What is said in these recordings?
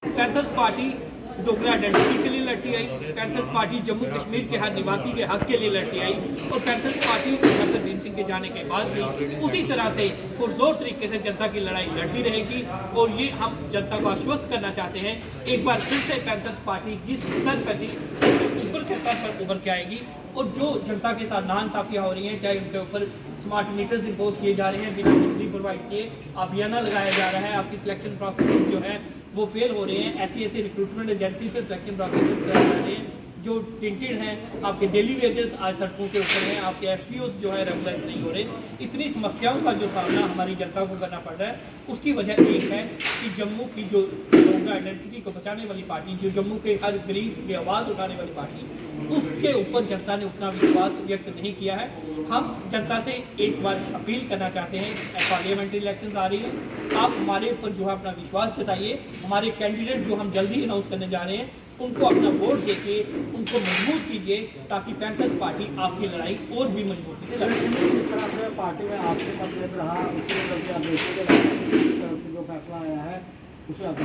Panthers party Dogra identity के लिए लड़ती आई। पैंथर्स पार्टी जम्मू कश्मीर के हर निवासी के हक के लिए लड़ती आई और panthers party doctor Bhim Singh के जाने के बाद भी उसी तरह से पुरजोर तरीके से जनता की लड़ाई लड़ती रहेगी। और ये हम जनता को आश्वस्त करना चाहते हैं, एक बार फिर से पैंथर्स पार्टी जिस स्तर पर थी ऊपर के स्तर पर उभर के आएगी। और जो जनता के साथ नाइंसाफियाँ हो रही हैं, चाहे उनके ऊपर स्मार्ट मीटर्स इम्पोज किए जा रहे हैं बिना बिजली प्रोवाइड किए, अभियाना लगाया जा रहा है, आपकी सिलेक्शन प्रोसेस जो है वो फेल हो रहे हैं, ऐसी रिक्रूटमेंट एजेंसी से सिलेक्शन प्रोसेस कराए जा रहे हैं जो टिंटेड हैं, आपके डेली वेजेस आज सड़कों के ऊपर हैं, आपके एफपीओ जो है रेगुलाइज नहीं हो रहे। इतनी समस्याओं का जो सामना हमारी जनता को करना पड़ रहा है, उसकी वजह एक है कि जम्मू की जो डोगरा आइडेंटिटी को बचाने वाली पार्टी, जो जम्मू के हर गरीब की आवाज़ उठाने वाली पार्टी, उसके ऊपर जनता ने उतना विश्वास व्यक्त नहीं किया है। हम जनता से एक बार अपील करना चाहते हैं, पार्लियामेंट्री इलेक्शंस आ रही है, आप हमारे ऊपर जो है अपना विश्वास जताइए। हमारे कैंडिडेट जो हम जल्दी अनाउंस करने जा रहे हैं उनको अपना वोट देके उनको मजबूत कीजिए, ताकि पैंथर्स पार्टी आपकी लड़ाई और भी मजबूती से लड़े। इस तरह से पार्टी में आपके मतलब रहा जो फैसला आया है उसे आप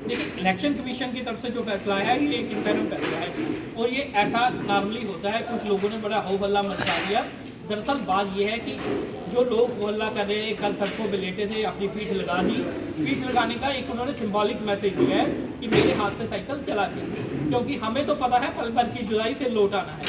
देखिए, इलेक्शन कमीशन की तरफ से जो फैसला आया है ये एक इंटरनल फैसला है और ये ऐसा नॉर्मली होता है। कुछ लोगों ने बड़ा हो हल्ला मचा दिया। दरअसल बात यह है कि जो लोग हो हल्ला कर रहे हैं, कल सड़कों पे लेटे थे, अपनी पीठ लगा दी। पीठ लगाने का एक उन्होंने सिंबॉलिक मैसेज दिया है कि मेरे हाथ से साइकिल चला दी, क्योंकि हमें तो पता है पल भर की जुदाई फिर लौट आना है,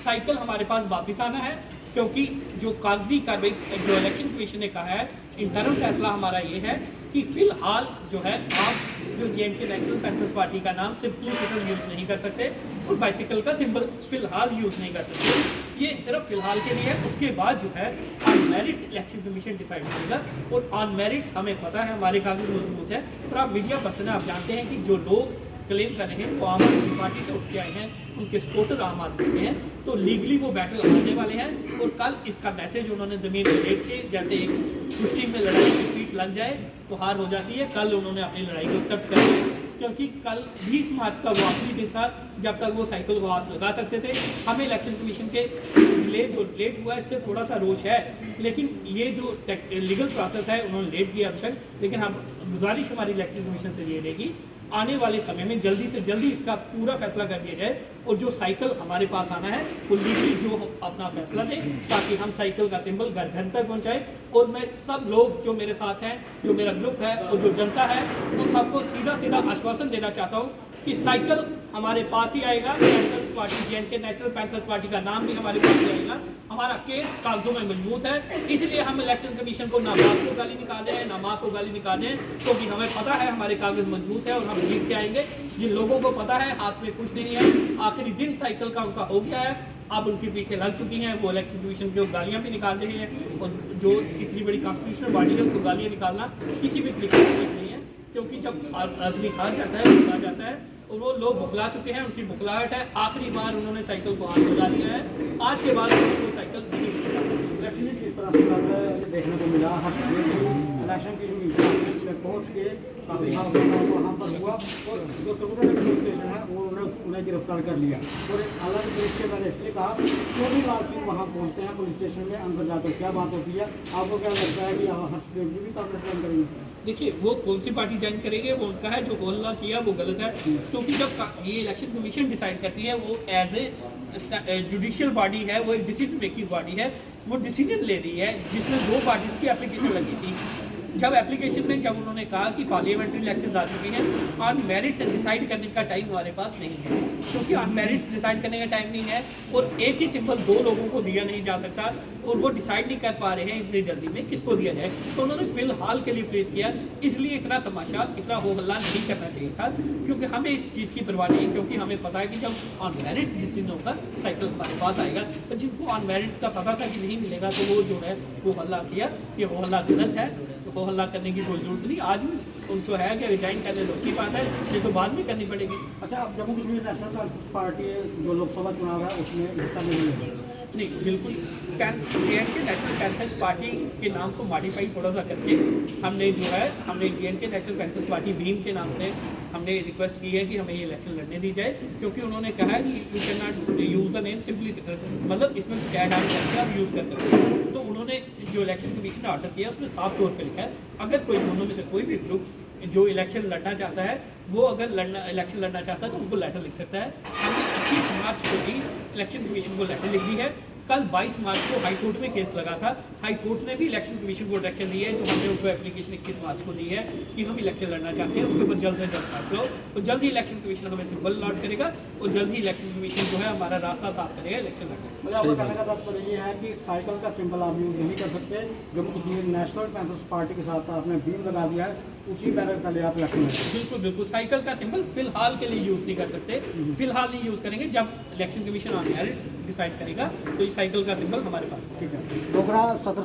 साइकिल हमारे पास वापस आना है। क्योंकि जो कागजी कार्रवाई जो इलेक्शन कमीशन ने कहा है, इंटरनल फैसला हमारा ये है कि फिलहाल जो है आप जो जेएनके नेशनल पैंथर्स पार्टी का नाम सिंपली सिर्फ यूज़ नहीं कर सकते और बाइसिकल का सिंबल फिलहाल यूज़ नहीं कर सकते। ये सिर्फ फिलहाल के लिए है। उसके बाद जो है on merits election commission decide करेगा और ऑन मेरिट्स हमें पता है, हमारे कागज मजबूत है। और आप मीडिया पर्सन है, आप जानते हैं कि जो लोग क्लेम कर रहे हैं वो आम आदमी पार्टी से उठ के आए हैं, उनके सपोर्टर आम आदमी से हैं, तो लीगली वो बैटल हारने वाले हैं। और कल इसका मैसेज उन्होंने ज़मीन पर लेट के, जैसे एक कुश्ती में लड़ाई की पीठ लग जाए तो हार हो जाती है, कल उन्होंने अपनी लड़ाई को एक्सेप्ट कर लिया। क्योंकि कल 20 मार्च का वो आखिरी दिन था जब तक वो साइकिल को हाथ लगा सकते थे। हमें इलेक्शन कमीशन के डिले जो लेट हुआ है इससे थोड़ा सा रोष है, लेकिन ये जो लीगल प्रोसेस है उन्होंने लेट किया बेशक, लेकिन हम गुजारिश हमारी इलेक्शन कमीशन से ये रहेगी आने वाले समय में जल्दी से जल्दी इसका पूरा फैसला कर दिया जाए और जो साइकिल हमारे पास आना है वो लीगली जो अपना फैसला दे, ताकि हम साइकिल का सिंबल घर घर तक पहुंचाए। और मैं सब लोग जो मेरे साथ हैं, जो मेरा ग्रुप है और जो जनता है, उन सबको सीधा सीधा आश्वासन देना चाहता हूँ कि साइकिल हमारे पास ही आएगा। Panthers party, JNK national panthers party का नाम भी हमारे पास ही आएगा। हमारा केस कागजों में मजबूत है, इसलिए हम इलेक्शन कमीशन को ना बाप को गाली निकाले हैं ना माँ को गाली निकाले हैं, क्योंकि हमें पता है हमारे कागज मजबूत है और हम जीत के आएंगे। जिन लोगों को पता है हाथ में कुछ नहीं है, आखिरी दिन साइकिल का उनका हो गया है, अब उनकी पीछे लग चुकी हैं, वो इलेक्शन कमीशन की गालियाँ भी निकाल रहे हैं। और जो इतनी बड़ी कॉन्स्टिट्यूशनल बॉडी है उसको गालियाँ निकालना किसी भी तरीके से ठीक नहीं है, क्योंकि जब आदमी हार जाता है, भुगला जाता है, और वो लोग भुगला चुके हैं, उनकी भुगलाहट है। आखिरी बार उन्होंने साइकिल को हाथ लगा लिया है, आज के बाद वो साइकिल नहीं इलेक्शन किस तरह से देखने को मिला। इलेक्शन की में पहुँच के काफ़ी वहाँ पर हुआ और जो त्रिपुरा पुलिस स्टेशन है वो उन्हें गिरफ्तार कर लिया। और एक अलग दृश्य मैंने इसलिए कहा, क्योंकि लाल सिंह वहाँ पहुँचते हैं पुलिस स्टेशन में, अंदर जाकर क्या बात होती है, आपको क्या लगता है कि हर्षदेव जी भी कांग्रेस ज्वाइन करेंगे? देखिए, वो कौन सी पार्टी ज्वाइन करेंगे वो उनका है, जो होल्ला किया वो गलत है। क्योंकि जब ये इलेक्शन कमीशन डिसाइड करती है, वो एज ए जुडिशियल बॉडी है, वो एक डिसीजन मेकिंग बॉडी है, वो डिसीजन ले रही है। जिसमें 2 पार्टीज की एप्लीकेशन लगी थी, जब एप्लीकेशन में जब उन्होंने कहा कि पार्लियामेंट्री इलेक्शन आ चुकी हैं, ऑन मेरिट्स डिसाइड करने का टाइम हमारे पास नहीं है, क्योंकि ऑन मेरिट्स डिसाइड करने का टाइम नहीं है और एक ही सिंबल 2 लोगों को दिया नहीं जा सकता और वो डिसाइड नहीं कर पा रहे हैं इतनी जल्दी में किसको दिया जाए, तो उन्होंने फिलहाल के लिए फ्रीज किया। इसलिए इतना तमाशा, इतना हो हल्ला नहीं करना चाहिए था, क्योंकि हमें इस चीज़ की परवाह नहीं है, क्योंकि हमें पता है कि जब ऑन मेरिट्स जिस दिन होगा साइकिल हमारे पास आएगा। तो जिनको ऑन मेरिट्स का पता था कि नहीं मिलेगा, तो वो जो है वो हल्ला किया, ये वो हल्ला गलत है, तो वो हल्ला करने की कोई जरूरत नहीं। आज भी उनको है कि रिजाइन करने दो की बात है, ये तो बाद में करनी पड़ेगी। अच्छा, अब जम्मू कश्मीर नेशनल पार्टी जो लोकसभा चुनाव है उसमें हिस्सा नहीं है? नहीं, बिल्कुल। जेएनके नेशनल पैंथर्स पार्टी के नाम को मॉडिफाई थोड़ा सा करके हमने जो है, हमने JNK national panthers party Bhim के नाम से हमने रिक्वेस्ट की है कि हमें ये इलेक्शन लड़ने दी जाए, क्योंकि उन्होंने कहा है कि you can not use the name simply sitter, मतलब इसमें कुछ ऐड ऑन करके आप यूज़ कर सकते हैं। तो उन्होंने जो इलेक्शन कमीशन ने ऑर्डर किया उसमें साफ तौर पर लिखा है, अगर कोई दोनों में से कोई भी ग्रुप जो इलेक्शन लड़ना चाहता है वो अगर इलेक्शन लड़ना चाहता है तो उनको लेटर लिख सकता है। हमने 21 मार्च को भी इलेक्शन कमीशन को लेटर लिख दी है। कल 22 मार्च को हाई कोर्ट में केस लगा था। हाई कोर्ट ने भी इलेक्शन कमीशन को डायरेक्शन दी है, जो हमने उनको एप्लीकेशन 21 मार्च को दी है कि हम इलेक्शन लड़ना चाहते हैं, उसके ऊपर जल्द से जल्द फैसला हो। तो जल्द ही इलेक्शन कमीशन हमें सिंबल अलॉट करेगा और जल्द ही इलेक्शन कमीशन जो है हमारा रास्ता साफ करेगा इलेक्शन लड़ने का। मुझे आपका कहने का तात्पर्य ये है कि साइकिल का सिंबल आप यूज़ नहीं कर सकते। Jammu Kashmir national panthers party के साथ आपने बीम लगा दिया है, उसी बैनर का लिए आप इलेक्शन लड़ेंगे। बिल्कुल बिल्कुल, साइकिल का सिंबल फिलहाल के लिए यूज़ नहीं कर सकते, फिलहाल नहीं यूज़ करेंगे। जब election commission on merits decide करेगा तो ये साइकिल का सिंबल हमारे पास है। ठीक है। डोगरा सदर